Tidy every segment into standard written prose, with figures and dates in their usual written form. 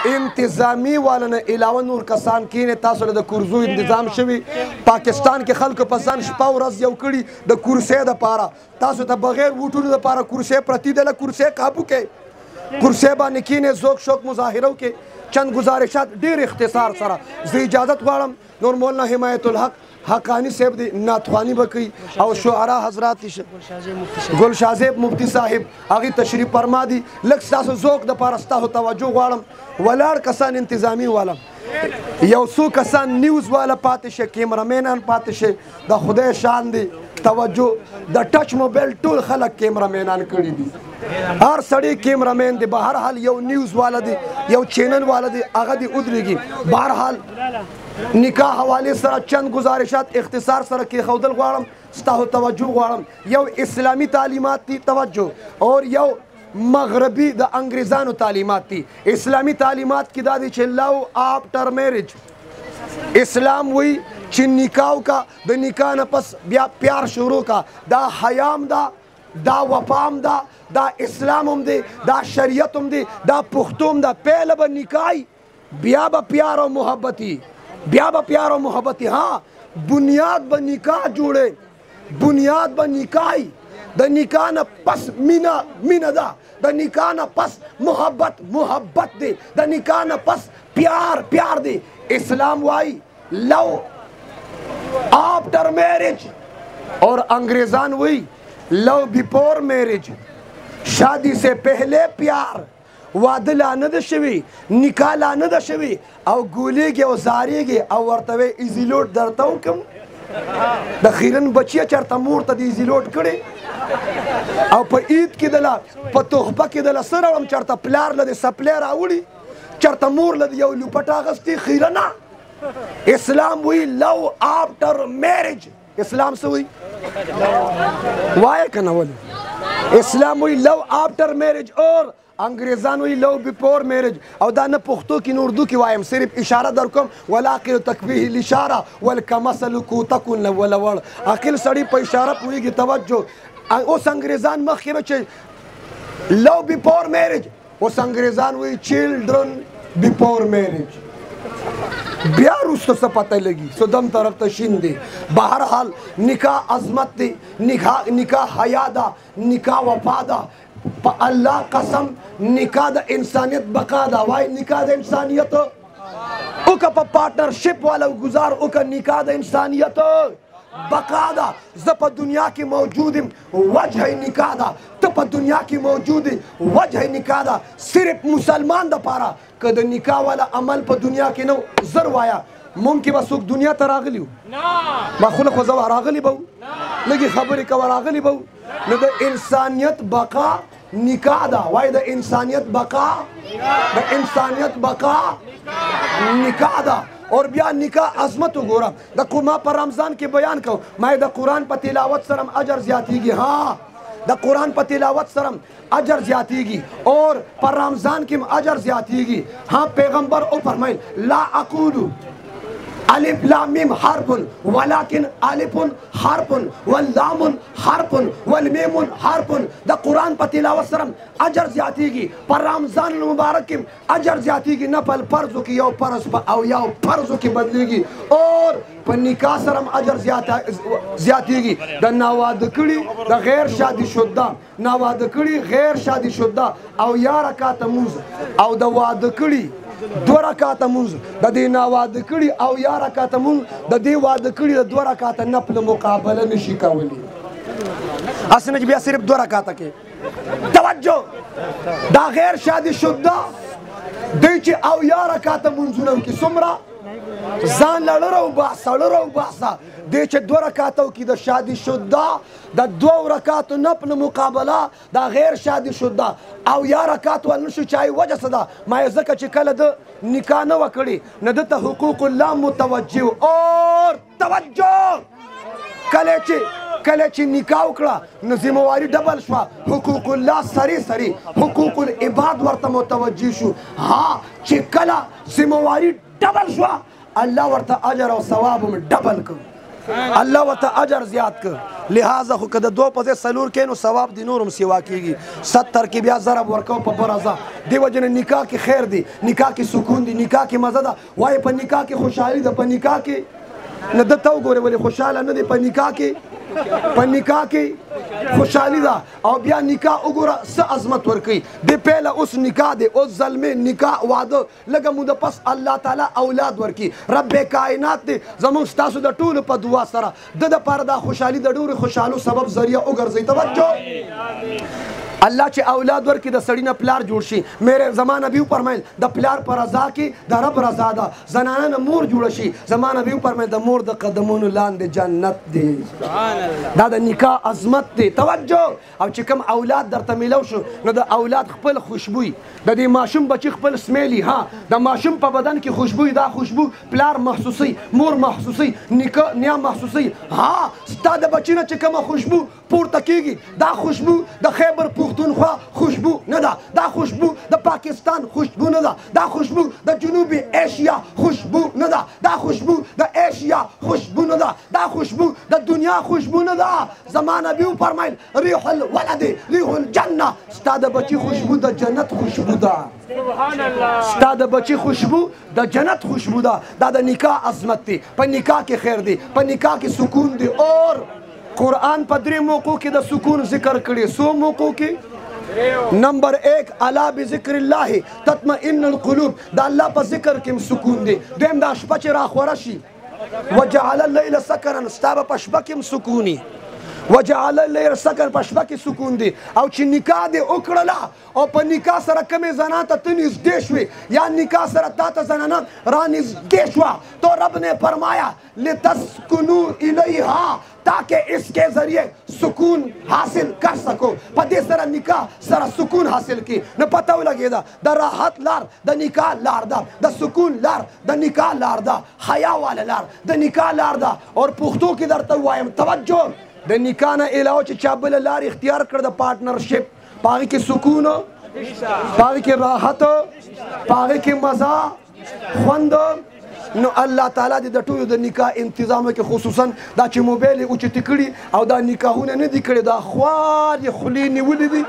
انتظامی والن علاوه نور کسان کینې تاسو له د کورزو انتظام شوی پاکستان کې خلکو په ځان شپه ورځ یو کړي د کورسۍ دپاره تاسو ته بغیر ووټونو دپاره کورسۍ پرتې ده له کورسۍ قابو کې کورسۍ باندې کینې ذوق شوق مظاهره وکړي چند گزارشات ډېر اختصار سره زه اجازت غواړم نور مولانا حمایت الحق حقانی صاحب دی ناتخوانی به کوي او شعرا حضرات ګلشازیب مفتی صاحب هغې تشریف فرما دي لږ ستاسو ذوق دپاره ستاسو توجه غواړم ولاړ کسان انتظامي والا یو څو کسان نیوز والا پاتې شه کیمرامینان پاتې شه د خدای شان دی توجه د ټچ موبایل ټول خلک کیمرامینان کړي دي هر سړی کیمرامین دی به هر حال یو نیوز والا دی یو چینل والا دی هغه دی ودرېږي بهرحال نکاح حوالې سره چند گزارشات اختصار سره کېښودل غواړم ستاسو توجه غواړم یو اسلامي تعلیمات دي توجه اور یو مغربي د انګریزانو تعلیمات دي اسلامي تعلیمات کې دا دي چې لو آفټر میرج اسلام وی چې نکاح کا د نکاح نه پس بیا پیار شروع کا دا حیام دا وفام دا اسلام هم دی دا شریعت هم دی دا پښتو هم دا پهله به نکاح بیا به پیار او محبتي بیا به پیار او محبتي ها بنیاد به نکاح جوړه بنیاد به نکاح د نکاح نه پس مینه ده د نکاح نه پس محبت دی د نکاح نه پس پیار دی اسلام وائی لو آفٹر میرج اور انگریزان وہی لو بیفور میرج شادی سے پہلے پیار واده لا نه ده شوي نکاح لا نه ده شوي او ګولیږي او زاریږي او ورته وی ایزیلوټ درته وکړم د خیرن بچیه چېرته مور ته د ایزیلوټ کړې او په عید کې دله په تحفه کې دله څه راوړم چېرته پلار له د سپلی راوړي چېرته مور له د یو لوپټ اخیستې خیرنه اسلام وی لو آفټر میرج اسلام څه وی وایه که نه ولې اسلام وی لو آفټر میرج اور انګریزان وی لو بیفور میرج او دا نه پښتو کې نه اردو کې وایم صرف اشاره در کوم ولاقل تکفیه الاشاره ولکمثل کوتکن ولول عقل سړی په اشاره پوهېږي توجه اوس انګریزان مخکې به چې لو بیفور میرج اوس انګریزان وی چلډرن بیفور میرج بیا وروسته څه پته لګي څه دم طرف ته شین دی بهرحال نکاح عظمت دی نکاح حیا ده نکاح وفا ده په الله قسم نکاح د انسانیت بقا ده وای نکاح د انسانیت اوکه په پارټنرشپ والا گزار اوکه نکاح د انسانیت بقا ده زه په دنیا کې موجود یم وجه نکاح ده ته په دنیا کې موجود یې وجه نکاح ده صرف مسلمان دپاره که د نکاح والا عمل په دنیا کې نه زر وایه مونږ کې به څوک دنیا ته راغلي وو مخونه خو زه راغلي به وو لږې خبرې کوه راغلي به وو نو د انسانیت بقا نکاح ده وایي د انسانیت بقا نکاح ده اور بیا نکاح عظمت وګوره د ما په رمضان کې بیان کو ما د قرآن په تلاوت سره اجر زیاتیږي ها د قرآن په تلاوت سره اجر زیاتیږي اور په رمضان کې اجر زیاتیږي ها پیغمبر او فرمایل لا اقول الف لام میم حرف ولكن الف حرف واللام حرف والمیم حرف د قرآن په تلاوت سره اجر زیاتیږي په رمضان المبارک کې اجر زیاتیږي نفل فرضو کې یو فرض او یو فرضو کې بدلیږي اور په نکاح سره اجر زیاتیږي د ناواده کړي د غیر شادي شده ناواده کړي غیر شادي شده او یا رکعت مونځ او د واده کړي دو رکعته مونځ د دې ناواده کړي او یا رکعته مونځ د دې واده کړي د دو رکعته نفل مقابله نشي کولی هسې نه چې بیا صرف دو رکعته کې توجه دا غیر شادي شده دی چې او یا رکعته مونځونه وکړي څومره ځان لړه وباسه دی چې دو رکعته وکړي د شادي شده د دوو رکعتو نفل مقابله دا غیر شادي شده او یا رکعت ول نشو چای وجه څه ده ما یې ځکه چې کله د نکاح نه وه کړې نه دته حقوق الله متوجه اور توجه کله چې نکاح وکړه نو ذمواري ډبل شوه حقوق الله سری حقوق العباد ورته متوجه شو ها چې کله ذمواري ډبل شوه الله ورته اجر او ثواب هم ډبل کړ الله ورته اجر زیات کړ لہذا خو که د 2 په ځای 4 کې نو ثواب د نور هم سیوا کېږي 70 کې بیا ضرب ورکو په برازه دې وجه نه نکاح کې خیر دی نکاح کې سکون دی نکاح کې مزه ده وایي په نکاح کې خوشحالي ده په نکاح کې نه ده ته وګورې ولې خوشحاله نه دی په نکاح کې خوشحالي ده او بیا نکاح وګوره څه عظمت ورکوي د پیله اوس نکاح دی اوس زلمې نکاح واده لږه موده پس الله تعالی اولاد ورکي رب کائنات دی زموږ ستاسو د ټولو په دعا سره د دپاره دا خوشحالي د ډېرو خوشحالو سبب ذریعه وګرځوي توجه الله چې اولاد ورکړي د سړي نه پلار جوړ شي میرے زما نبي وفرمیل د پلار په رضا کې د رب رضا ده زنانه نه مور جوړه شي زما نبي وفرمیل د مور د قدمونو لاندې جنت دی دا د نکاح عظمت دی توجه او چې کوم اولاد درته میلو شو نو د اولاد خپل خوشبوي د دې ماشوم بچي خپل سمیلي ها د ماشوم په بدن کې خوشبوي دا خوشبو پلار محسوسي مور محسوسي نیا محسوسي ها ستا د بچي نه چې کومه خوشبو پورته کېږي دا خوشبو د خیبر پختونخوا خوشبو نه ده دا خوشبو د پاکستان خوشبو نه ده دا خوشبو د جنوبي ایشیا خوشبو نه ده دا خوشبو د ایشیا خوشبو نه ده دا خوشبو د دنیا خوشبو نه ده زما نبي وفرمیل ریح الولد ریح الجنه ستا د بچي خوشبو د جنت خوشبو ده سبحان الله ستا د بچي خوشبو د جنت خوشبو ده دا د نکاح عظمت دی په نکاح کې خیر دی په نکاح کې سکون دی اور قرآن په 3 موقعو کې د سکون ذکر کړي 100 موقعو کې نمبر 1 الا بذکر الله تطمئن القلوب دا الله په ذکر کې سکون دی دویم دا شپه چې راخوره شي وجعل الليل سکنا ستا په شپه کې سکوني وجعل الليل سکن په شپه کې سکون دی او چې نکاح دې وکړله او په نکاح سره کومې زنان ته ته نږدې شوې یا نکاح سره تا ته زنانه را نږدې شوه تو رب نے فرمایا لتسکنوا الیها تاکہ اس کے ذریعے سکون حاصل کر سکو پدې سره نکاح سره سکون حاصل کی نه پته ولګېده د راحت لار د نکاح لار ده د سکون لار د نکاح لار ده حیا والا لار د نکاح لار ده اور پښتو کې درته وایم توجه د نکاح نه علاوه چې چا بله لار اختیار کړ د پارټنرشپ په هغې کې سکون په هغې کې راحت په هغې کې مزه خوند نو الله تعالی دې د ټولو د نکاح انتظام کې خصوصا دا چې موبایل یې اوچتې کړي او دا نکاحونه نه دي کړي دا خوار یې خولې نیولې دي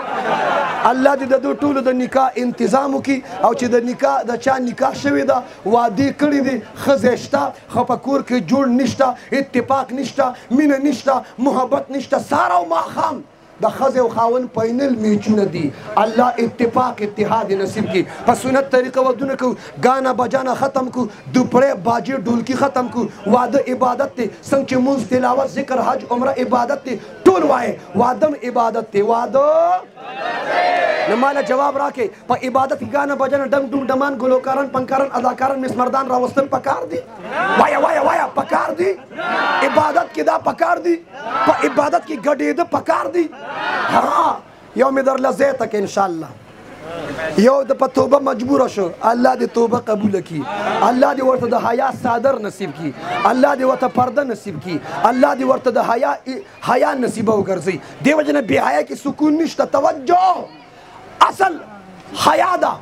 الله دې د دې ټولو د نکاح انتظام وکړي او چې د نکاح د چا نکاح شوې ده وعدې کړي دي ښځې شته خو په کور کې جوړ نشته اتفاق نشته مینه نشته محبت نشته سهار او ماښام د ښځې او خاوند فاینل میچونه دي الله اتفاق اتحاد نصیب کړي په سنت طریقه ودونه کوو ګانا بجانا ختم کو دوپړې باجې ډولکي ختم کو واده عبادت دی څنګه چې مونځ تلاوت ذکر حج عمره عبادت دی ټول وایې واده هم عبادت دی واده نو ماله جواب راکې په عبادت کې ګانا بجانا ډنګ ډونګ ډمان ګلوکاران پنکاران اداکاران مسمردان راوستل پکار دي وایا پکار دي عبادت کې دا پکار دي په عبادت کې ګډېده پکار دي ها یو مې درله ځای ته کې انشاءالله یو د په توبه مجبوره شو الله دې توبه قبوله کړي الله دې ورته د حیا صادر نصیب کړي الله دې ورته پرده نصیب کړي الله دې ورته د حیا نصیبه وګرځي دې وجه نه بې حیا کې سکون نشته توجه اصل حیا ده